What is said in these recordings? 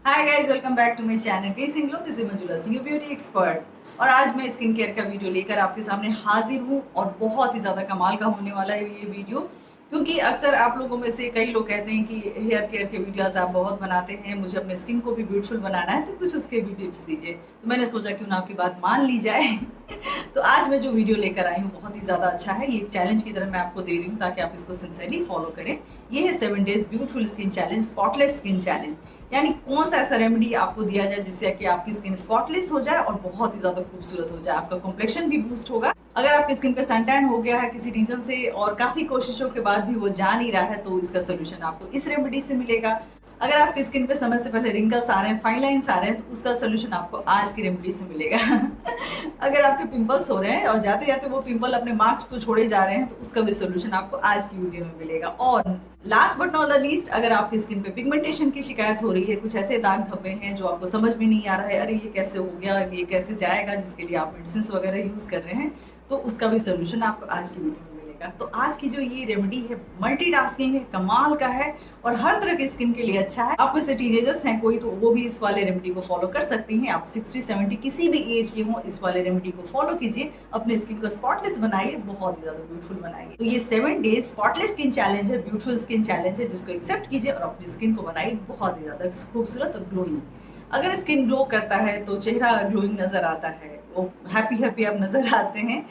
Hi guys, welcome back to my channel gracing glow. This is Manjula Singh, beauty expert. और आज मैं skin care का video लेकर आपके सामने हाजिर हूँ और बहुत ही ज़्यादा कमाल का होने वाला है ये वीडियो। क्योंकि अक्सर आप लोगों में से कई लोग कहते हैं कि हेयर केयर के वीडियोस आप बहुत बनाते हैं, मुझे अपने स्किन को भी ब्यूटीफुल बनाना है, तो कुछ उसके भी टिप्स दीजिए। तो मैंने सोचा क्यों ना आपकी बात मान ली जाए। तो आज मैं जो वीडियो लेकर आई हूँ बहुत ही ज़्यादा अच्छा है। ये चैलेंज की तरह मैं आपको दे रही हूँ ताकि आप इसको सिंसियरली फॉलो करें। ये है 7 days beautiful skin challenge, spotless skin challenge. यानी कौन सा ऐसा रेमेडी आपको दिया जाए जिससे कि आपकी स्किन स्पॉटलेस हो जाए और बहुत ही ज्यादा खूबसूरत हो जाए, आपका कॉम्प्लेक्शन भी बूस्ट होगा। अगर आपकी स्किन पे सन टैन हो गया है किसी रीजन से और काफी कोशिशों के बाद भी वो जा नहीं रहा है, तो इसका सोल्यूशन आपको इस रेमेडी से मिलेगा। अगर आपकी स्किन पे समय से पहले रिंकल्स आ रहे हैं, फाइन लाइंस आ रहे हैं, तो उसका सोल्यूशन आपको आज की रेमेडी से मिलेगा। अगर आपके पिंपल्स हो रहे हैं और जाते जाते वो पिंपल अपने मार्क्स को छोड़े जा रहे हैं, तो उसका भी सोल्यूशन आपको आज की वीडियो में मिलेगा। और last but not the least, अगर आपकी स्किन पे पिगमेंटेशन की शिकायत हो रही है, कुछ ऐसे दाग धब्बे हैं जो आपको समझ में नहीं आ रहा है, अरे ये कैसे हो गया, ये कैसे जाएगा, जिसके लिए आप मेडिसिन वगैरह यूज कर रहे हैं, तो उसका भी सोल्यूशन आपको आज की वीडियो में मिलेगा। तो आज की जो ये रेमेडी है, मल्टीटास्किंग है, कमाल का है और हर तरह की स्किन के लिए अच्छा है। आप में से टीनेजर्स हैं कोई, तो वो भी इस वाले रेमेडी को फॉलो कर सकती हैं। आप 60-70 किसी भी एज के हो, इस वाले रेमेडी को फॉलो कीजिए, अपने स्किन को स्पॉटलेस बनाइए, बहुत ही ज्यादा ब्यूटीफुल बनाइए। तो ये 7 डेज स्पॉटलेस स्किन चैलेंज है, ब्यूटीफुल स्किन चैलेंज है, जिसको एक्सेप्ट कीजिए और अपनी स्किन को बनाइए बहुत ही ज्यादा खूबसूरत और ग्लोइंग। अगर स्किन ग्लो करता है तो चेहरा ग्लोइंग नजर आता है, वो हैप्पी हैप्पी आप नजर आते हैं।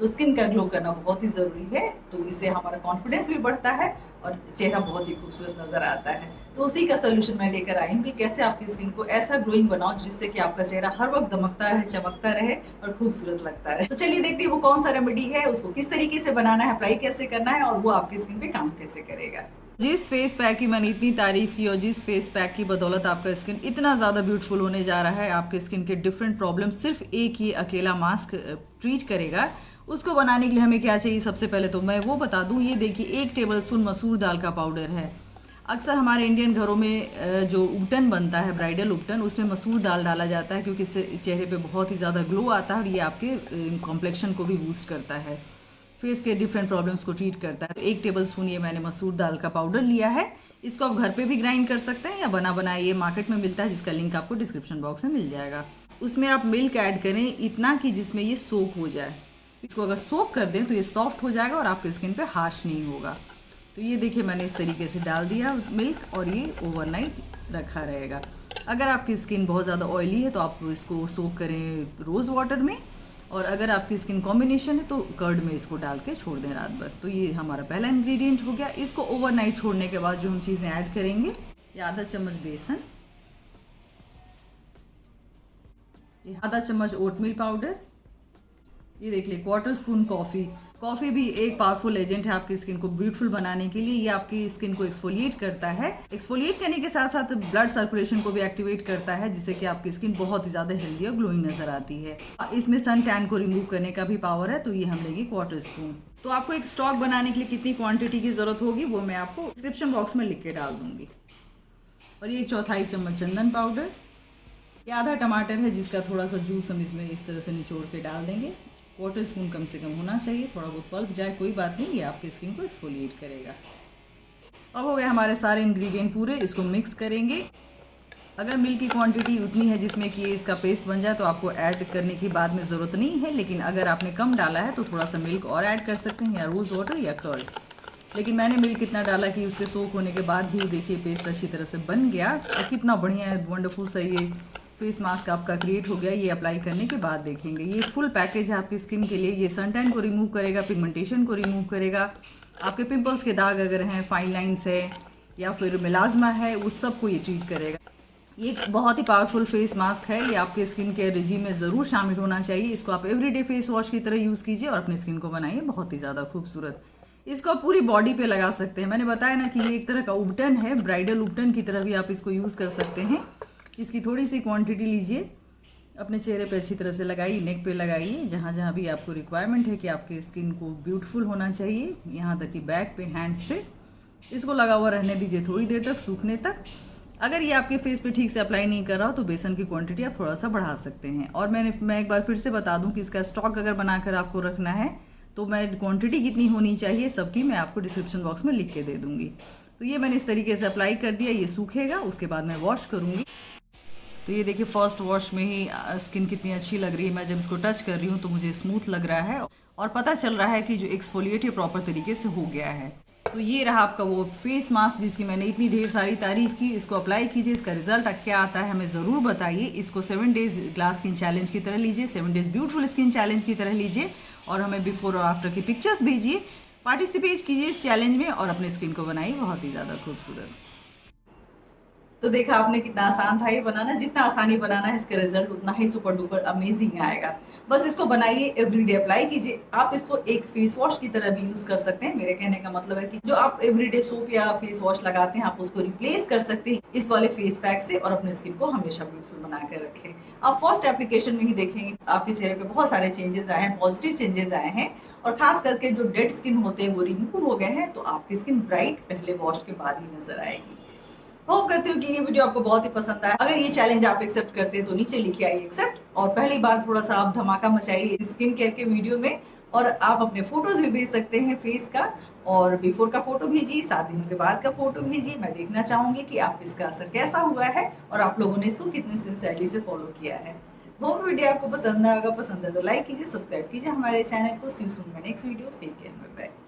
तो स्किन का ग्लो करना बहुत ही ज़रूरी है, तो इससे हमारा कॉन्फिडेंस भी बढ़ता है और चेहरा बहुत ही खूबसूरत नजर आता है। तो उसी का सोल्यूशन मैं लेकर आई हूँ कि कैसे आपकी स्किन को ऐसा ग्लोइंग बनाओ जिससे कि आपका चेहरा हर वक्त दमकता रहे, चमकता रहे और खूबसूरत लगता रहे। तो चलिए देखते हैं वो कौन सा रेमेडी है, उसको किस तरीके से बनाना है, अप्लाई कैसे करना है और वो आपकी स्किन पे काम कैसे करेगा। जिस फेस पैक की मैंने इतनी तारीफ की और जिस फेस पैक की बदौलत आपका स्किन इतना ज़्यादा ब्यूटीफुल होने जा रहा है, आपके स्किन के डिफरेंट प्रॉब्लम सिर्फ एक ये अकेला मास्क ट्रीट करेगा। उसको बनाने के लिए हमें क्या चाहिए, सबसे पहले तो मैं वो बता दूं। ये देखिए 1 टेबलस्पून मसूर दाल का पाउडर है। अक्सर हमारे इंडियन घरों में जो उपटन बनता है, ब्राइडल उपटन, उसमें मसूर दाल डाला जाता है क्योंकि इससे चेहरे पे बहुत ही ज़्यादा ग्लो आता है और ये आपके कॉम्प्लेक्शन को भी बूस्ट करता है, फेस के डिफरेंट प्रॉब्लम्स को ट्रीट करता है। तो 1 टेबलस्पून ये मैंने मसूर दाल का पाउडर लिया है। इसको आप घर पे भी ग्राइंड कर सकते हैं या बना बनाया ये मार्केट में मिलता है, जिसका लिंक आपको डिस्क्रिप्शन बॉक्स में मिल जाएगा। उसमें आप मिल्क ऐड करें इतना कि जिसमें ये सोक हो जाए। इसको अगर सोक कर दें तो ये सॉफ्ट हो जाएगा और आपके स्किन पे हार्श नहीं होगा। तो ये देखिए मैंने इस तरीके से डाल दिया मिल्क और ये ओवरनाइट रखा रहेगा। अगर आपकी स्किन बहुत ज़्यादा ऑयली है तो आप इसको सोक करें रोज़ वाटर में, और अगर आपकी स्किन कॉम्बिनेशन है तो कर्ड में इसको डाल के छोड़ दें रात भर। तो ये हमारा पहला इंग्रेडिएंट हो गया। इसको ओवरनाइट छोड़ने के बाद जो हम चीज़ें ऐड करेंगे, ये आधा चम्मच बेसन, ये आधा चम्मच ओटमील पाउडर, ये देख लीजिए 1/4 स्पून कॉफ़ी। कॉफ़ी भी एक पावरफुल एजेंट है आपकी स्किन को ब्यूटीफुल बनाने के लिए। ये आपकी स्किन को एक्सफोलिएट करता है। एक्सफोलिएट करने के साथ साथ ब्लड सर्कुलेशन को भी एक्टिवेट करता है, जिससे कि आपकी स्किन बहुत ही ज़्यादा हेल्दी और ग्लोइंग नजर आती है। इसमें सन टैन को रिमूव करने का भी पावर है, तो ये हम लेंगे 1/4 स्पून। तो आपको एक स्टॉक बनाने के लिए कितनी क्वान्टिटी की ज़रूरत होगी वो मैं आपको डिस्क्रिप्शन बॉक्स में लिख के डाल दूंगी। और ये 1/4 चम्मच चंदन पाउडर, ये आधा टमाटर है जिसका थोड़ा सा जूस हम इसमें इस तरह से निचोड़ के डाल देंगे। 1/4 स्पून कम से कम होना चाहिए, थोड़ा बहुत पल्प जाए कोई बात नहीं, ये आपकी स्किन को एक्सफोलिएट करेगा। अब हो गया हमारे सारे इंग्रेडिएंट पूरे, इसको मिक्स करेंगे। अगर मिल्क की क्वांटिटी उतनी है जिसमें कि इसका पेस्ट बन जाए तो आपको ऐड करने की बाद में ज़रूरत नहीं है, लेकिन अगर आपने कम डाला है तो थोड़ा सा मिल्क और ऐड कर सकते हैं, या रोज़ वाटर या कर्ड। लेकिन मैंने मिल्क इतना डाला कि उसके सोक होने के बाद भी देखिए पेस्ट अच्छी तरह से बन गया और कितना बढ़िया है, वंडरफुल सा ये फेस मास्क आपका क्रिएट हो गया। ये अप्लाई करने के बाद देखेंगे, ये फुल पैकेज है आपकी स्किन के लिए। ये सन टैन को रिमूव करेगा, पिगमेंटेशन को रिमूव करेगा, आपके पिंपल्स के दाग अगर हैं, फाइन लाइंस है या फिर मिलाजमा है, उस सब को ये ट्रीट करेगा। ये बहुत ही पावरफुल फेस मास्क है, ये आपके स्किन केयर रिजीम में ज़रूर शामिल होना चाहिए। इसको आप एवरीडे फेस वॉश की तरह यूज़ कीजिए और अपनी स्किन को बनाइए बहुत ही ज़्यादा खूबसूरत। इसको आप पूरी बॉडी पे लगा सकते हैं। मैंने बताया ना कि ये एक तरह का उपटन है, ब्राइडल उपटन की तरह भी आप इसको यूज़ कर सकते हैं। इसकी थोड़ी सी क्वांटिटी लीजिए, अपने चेहरे पे अच्छी तरह से लगाइए, नेक पे लगाइए, जहाँ जहाँ भी आपको रिक्वायरमेंट है कि आपके स्किन को ब्यूटीफुल होना चाहिए, यहाँ तक कि बैक पे, हैंड्स पे। इसको लगा हुआ रहने दीजिए थोड़ी देर तक, सूखने तक। अगर ये आपके फेस पे ठीक से अप्लाई नहीं कर रहा हो तो बेसन की क्वांटिटी आप थोड़ा सा बढ़ा सकते हैं। और मैं एक बार फिर से बता दूं कि इसका स्टॉक अगर बनाकर आपको रखना है तो मैं क्वांटिटी कितनी होनी चाहिए सबकी मैं आपको डिस्क्रिप्शन बॉक्स में लिख के दे दूंगी। तो ये मैंने इस तरीके से अप्लाई कर दिया, ये सूखेगा, उसके बाद मैं वॉश करूँगी। तो ये देखिए फर्स्ट वॉश में ही स्किन कितनी अच्छी लग रही है। मैं जब इसको टच कर रही हूँ तो मुझे स्मूथ लग रहा है और पता चल रहा है कि जो एक्सफोलिएट है प्रॉपर तरीके से हो गया है। तो ये रहा आपका वो फेस मास्क जिसकी मैंने इतनी ढेर सारी तारीफ की। इसको अप्लाई कीजिए, इसका रिजल्ट क्या आता है हमें ज़रूर बताइए। इसको 7 डेज़ ग्लास स्किन चैलेंज की तरह लीजिए, 7 डेज़ ब्यूटीफुल स्किन चैलेंज की तरह लीजिए और हमें बिफोर और आफ्टर की पिक्चर्स भेजिए। पार्टिसिपेट कीजिए इस चैलेंज में और अपने स्किन को बनाइए बहुत ही ज़्यादा खूबसूरत। तो देखा आपने कितना आसान था ये बनाना। जितना आसानी बनाना है इसका रिजल्ट उतना ही सुपर डुपर अमेजिंग आएगा। बस इसको बनाइए, एवरीडे अप्लाई कीजिए। आप इसको एक फेस वॉश की तरह भी यूज कर सकते हैं। मेरे कहने का मतलब है कि जो आप एवरीडे सोप या फेस वॉश लगाते हैं आप उसको रिप्लेस कर सकते हैं इस वाले फेस पैक से और अपने स्किन को हमेशा ब्यूटीफुल बना कर रखें। आप फर्स्ट एप्लीकेशन में ही देखेंगे आपके चेहरे पे बहुत सारे चेंजेस आए हैं, पॉजिटिव चेंजेस आए हैं और खास करके जो डेड स्किन होते हैं वो रिमूव हो गए हैं। तो आपकी स्किन ब्राइट पहले वॉश के बाद ही नजर आएगी। होप करती हूँ कि ये वीडियो आपको बहुत ही पसंद आया। अगर ये चैलेंज आप एक्सेप्ट करते हैं तो नीचे लिखिए आई एक्सेप्ट और पहली बार थोड़ा सा आप धमाका मचाइए स्किन केयर के वीडियो में। और आप अपने फोटोज भी भेज सकते हैं फेस का, और बिफोर का फोटो भेजिए, 7 दिनों के बाद का फोटो भेजिए। मैं देखना चाहूंगी कि आप इसका असर कैसा हुआ है और आप लोगों ने इसको कितने सिंसियरली से फॉलो किया है। होप वीडियो आपको पसंद आएगा, पसंद है तो लाइक कीजिए, सब्सक्राइब कीजिए हमारे चैनल को। See you soon my next video, take care, bye bye.